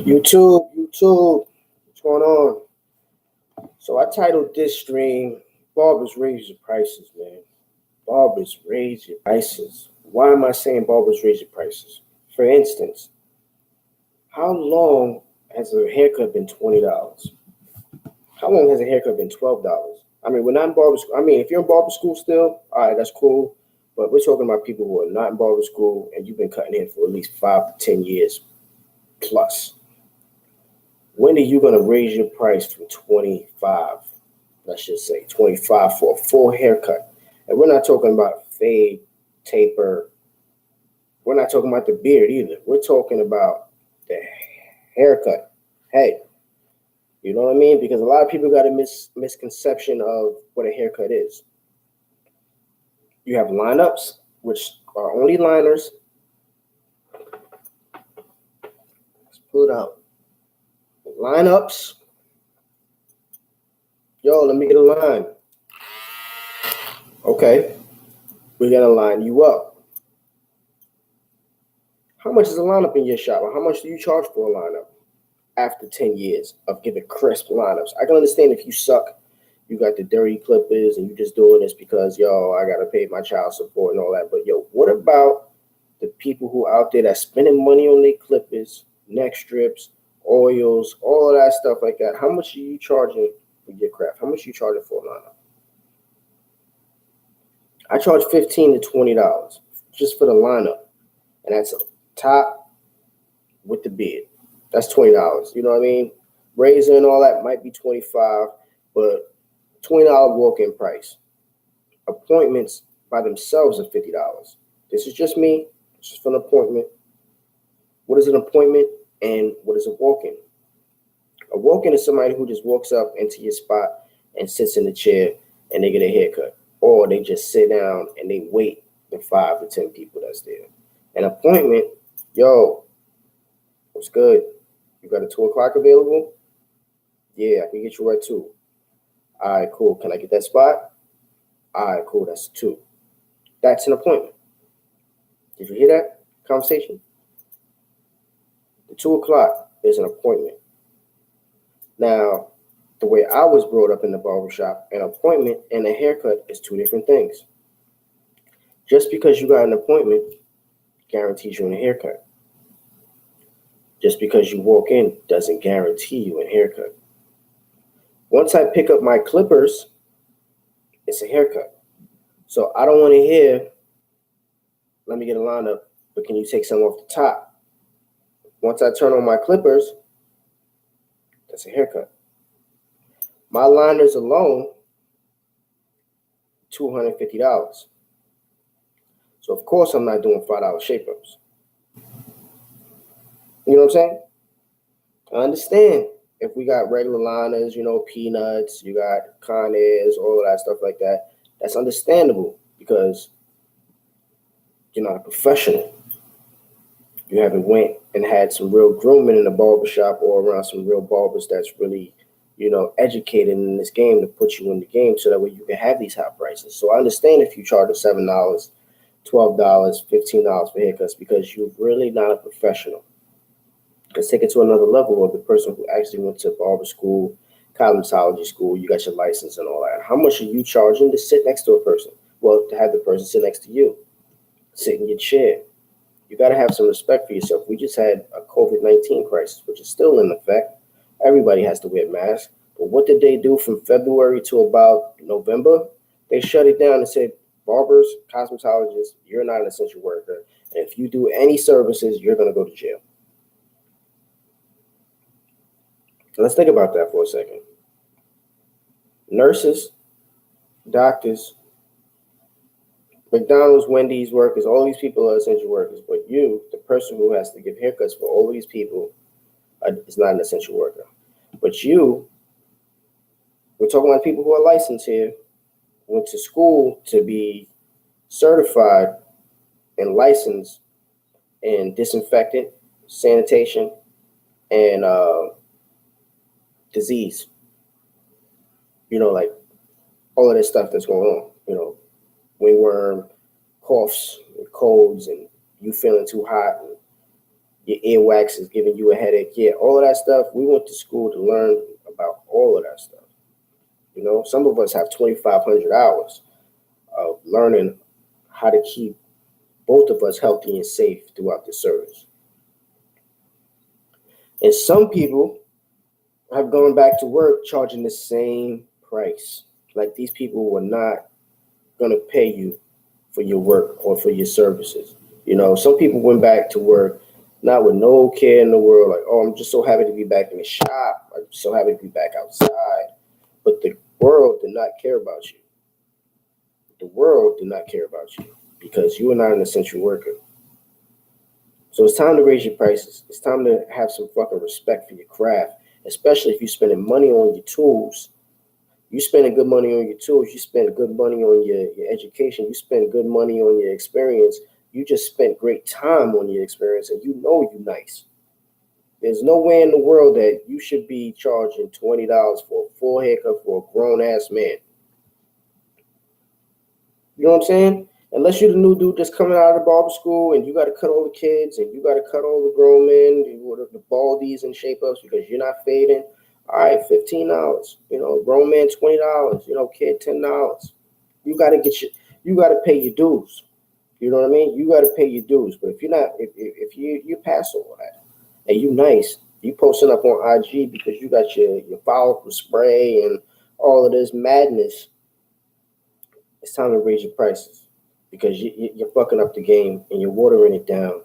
YouTube, what's going on? So I titled this stream, Barbers Raise Your Prices, man. Barbers Raise Your Prices. Why am I saying Barbers Raise Your Prices? For instance, how long has a haircut been $20? How long has a haircut been $12? I mean, we're not in barber school. I mean, if you're in barber school still, all right, that's cool. But we're talking about people who are not in barber school and you've been cutting hair for at least 5 to 10 years plus. When are you going to raise your price from 25, let's just say 25 for a full haircut? And we're not talking about fade, taper. We're not talking about the beard either. We're talking about the haircut. Hey, you know what I mean? Because a lot of people got a misconception of what a haircut is. You have lineups, which are only liners. Let's pull it out. Lineups. Yo, let me get a line. Okay, we're gonna line you up. How much is a lineup in your shop? Or how much do you charge for a lineup after 10 years of giving crisp lineups? I can understand if you suck, you got the dirty clippers and you just doing this because, yo, I gotta pay my child support and all that. But yo, what about the people who out there that's spending money on their clippers, neck strips, oils, all of that stuff like that? How much are you charging for your craft? How much are you charging for a lineup? I charge $15 to $20 just for the lineup. And that's a top with the beard. That's $20. You know what I mean? Razor and all that might be $25, but $20 walk-in price. Appointments by themselves are $50. This is just me. It's just for an appointment. What is an appointment and what is a walk-in? A walk-in is somebody who just walks up into your spot and sits in the chair and they get a haircut. Or they just sit down and they wait the 5 to 10 people that's there. An appointment, yo, what's good? You got a 2 o'clock available? Yeah, I can get you right too. All right, cool. Can I get that spot? All right, cool. That's 2. That's an appointment. Did you hear that conversation? The 2 o'clock is an appointment. Now, the way I was brought up in the barbershop, an appointment and a haircut is 2 different things. Just because you got an appointment guarantees you a haircut. Just because you walk in doesn't guarantee you a haircut. Once I pick up my clippers, it's a haircut. So I don't want to hear, let me get a lineup, but can you take some off the top? Once I turn on my clippers, that's a haircut. My liners alone, $250. So of course I'm not doing $5 shape-ups. You know what I'm saying? I understand if we got regular liners, you know, peanuts, you got Conairs, all of that stuff like that. That's understandable because you're not a professional. You haven't went and had some real grooming in the barbershop or around some real barbers that's really, you know, educated in this game to put you in the game so that way you can have these high prices. So I understand if you charge $7, $12, $15 for haircuts because you're really not a professional. Let's take it to another level of the person who actually went to barber school, cosmetology school, you got your license and all that. How much are you charging to sit next to a person? Well, to have the person sit next to you, sit in your chair. You got to have some respect for yourself. We just had a COVID-19 crisis, which is still in effect. Everybody has to wear masks. But what did they do from February to about November? They shut it down and said, barbers, cosmetologists, you're not an essential worker. And if you do any services, you're going to go to jail. Let's think about that for a second. Nurses, doctors, McDonald's, Wendy's workers, all these people are essential workers. But you, the person who has to give haircuts for all of these people, is not an essential worker. But you, we're talking about people who are licensed here, went to school to be certified and licensed in disinfectant, sanitation, and disease. You know, like all of this stuff that's going on, you know, wingworm, coughs, and colds, and you feeling too hot, and your earwax is giving you a headache. Yeah, all of that stuff. We went to school to learn about all of that stuff. You know, some of us have 2,500 hours of learning how to keep both of us healthy and safe throughout the service. And some people have gone back to work charging the same price. Like these people were not going to pay you for your work or for your services. You know, some people went back to work not with no care in the world, like, oh, I'm just so happy to be back in the shop. I'm so happy to be back outside. But the world did not care about you. The world did not care about you because you are not an essential worker. So it's time to raise your prices. It's time to have some fucking respect for your craft, especially if you're spending money on your tools. You spending good money on your tools. You spend good money on your education. You spend good money on your experience. You just spent great time on your experience, and you know you nice. There's no way in the world that you should be charging $20 for a full haircut for a grown-ass man. You know what I'm saying? Unless you're the new dude that's coming out of the barber school and you got to cut all the kids and you got to cut all the grown men, the baldies and shape-ups because you're not fading. All right, $15. You know, grown man, $20. You know, kid, $10. You got to pay your dues. You know what I mean? You got to pay your dues. But if you're not, if you pass all that and you nice, you posting up on IG because you got your follicle spray and all of this madness, it's time to raise your prices because you're fucking up the game and you're watering it down.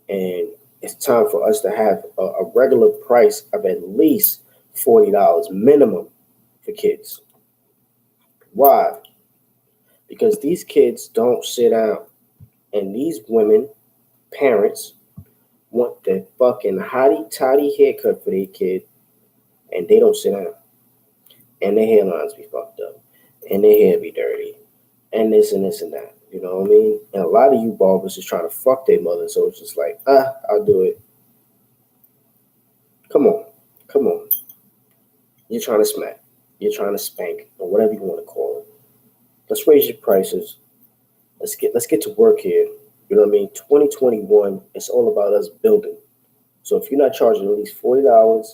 And it's time for us to have a regular price of at least $40 minimum for kids. Why? Because these kids don't sit down. And these women, parents, want the fucking hottie-toddy haircut for their kid, and they don't sit down. And their hairlines be fucked up. And their hair be dirty. And this and this and that. You know what I mean? And a lot of you barbers is trying to fuck their mother, so it's just like, I'll do it. Come on. You're trying to smack. You're trying to spank, or whatever you want to call it. Let's raise your prices. Let's get to work here. You know what I mean? 2021, it's all about us building. So if you're not charging at least $40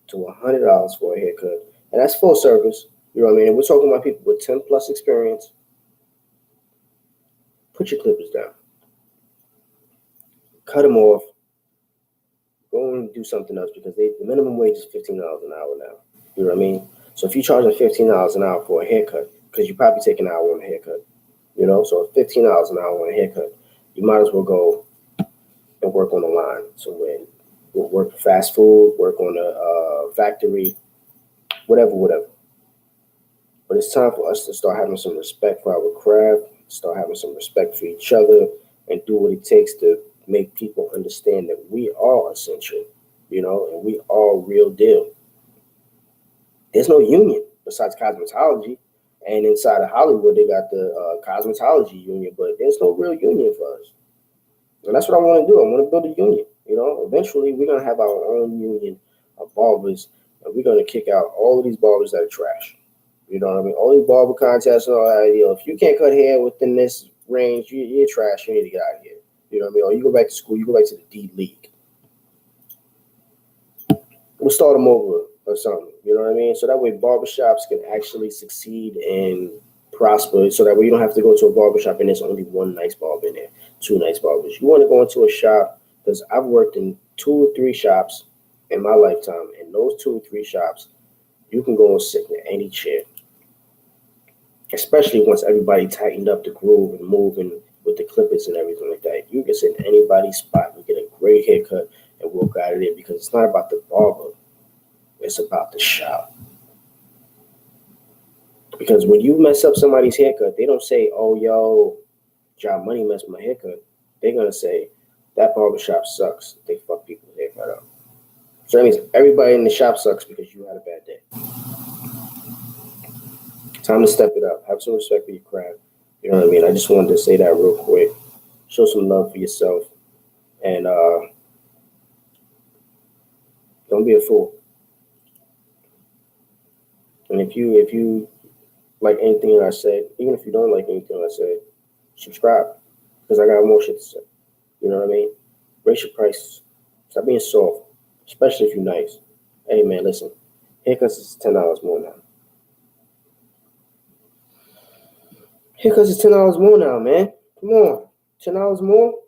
to $100 for a haircut, and that's full service, you know what I mean? And we're talking about people with 10 plus experience. Put your clippers down. Cut them off. Go and do something else because the minimum wage is $15 an hour now. You know what I mean? So if you're charging $15 an hour for a haircut, because you probably take an hour on a haircut, you know, so $15 an hour on a haircut, you might as well go and work on the line somewhere. Work fast food, work on a factory, whatever. But it's time for us to start having some respect for our craft, start having some respect for each other, and do what it takes to make people understand that we are essential, you know, and we are real deal. There's no union besides cosmetology. And inside of Hollywood, they got the cosmetology union, but there's no real union for us. And that's what I want to do. I want to build a union. You know, eventually we're going to have our own union of barbers, and we're going to kick out all of these barbers that are trash. You know what I mean? All these barber contests and all that. You know, if you can't cut hair within this range, you're trash. You need to get out of here. You know what I mean? Or you go back to school, you go back to the D League. We'll start them over or something. You know what I mean? So that way barbershops can actually succeed and prosper, so that way you don't have to go to a barbershop and there's only one nice barber in there, two nice barbers. You want to go into a shop, because I've worked in 2 or 3 shops in my lifetime, and those 2 or 3 shops, you can go and sit in any chair. Especially once everybody tightened up the groove and moving with the clippers and everything like that. You can sit in anybody's spot and get a great haircut and walk out of there, because it's not about the barber. It's about the shop. Because when you mess up somebody's haircut, they don't say, oh, yo, Jahmoney messed my haircut. They're going to say, that barbershop sucks. They fuck people's haircut up. So that means everybody in the shop sucks because you had a bad day. Time to step it up. Have some respect for your craft. You know what I mean? I just wanted to say that real quick. Show some love for yourself. And don't be a fool. And if you like anything I said, even if you don't like anything I said, subscribe, because I got more shit to say. You know what I mean? Raise your prices. Stop being soft, especially if you're nice. Hey man, listen. Haircuts is $10 more now. Haircuts is $10 more now, man. Come on, $10 more.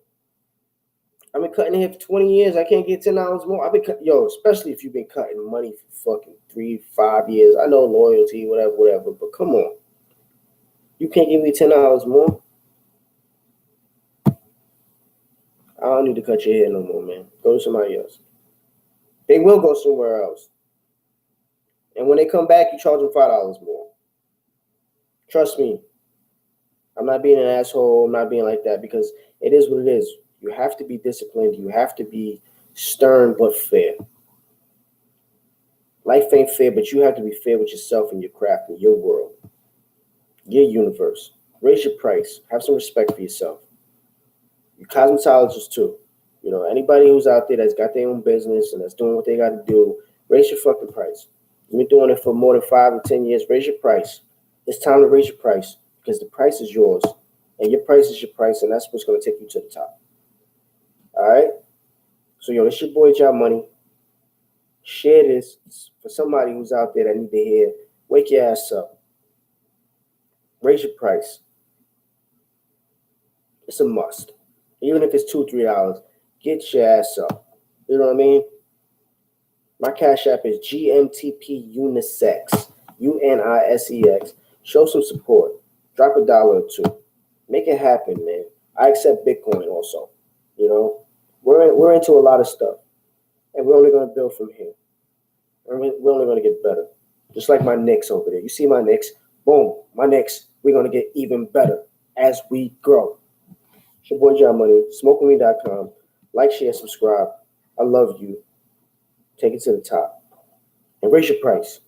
I've been cutting hair for 20 years. I can't get $10 more. I've been especially if you've been cutting money for fucking 3-5 years. I know loyalty, whatever. But come on, you can't give me $10 more. I don't need to cut your hair no more, man. Go to somebody else. They will go somewhere else. And when they come back, you charge them $5 more. Trust me. I'm not being an asshole. I'm not being like that because it is what it is. You have to be disciplined. You have to be stern but fair. Life ain't fair, but you have to be fair with yourself and your craft and your world, your universe. Raise your price. Have some respect for yourself. You cosmetologists too. You know, anybody who's out there that's got their own business and that's doing what they got to do, raise your fucking price. You've been doing it for more than 5 or 10 years. Raise your price. It's time to raise your price because the price is yours and your price is your price, and that's what's going to take you to the top. All right? So, it's your boy Jahmoney. Share this for somebody who's out there that need to hear. Wake your ass up. Raise your price. It's a must. Even if it's $2, $3, get your ass up. You know what I mean? My Cash App is GMTP Unisex. UNISEX. Show some support. Drop $1 or $2. Make it happen, man. I accept Bitcoin also. You know, we're into a lot of stuff, and we're only going to build from here. And we're only going to get better. Just like my Knicks over there. You see my Knicks? Boom. My Knicks. We're going to get even better as we grow. It's your boy Jahmoney. SmokeWithMe.com. Like, share, subscribe. I love you. Take it to the top. And raise your price.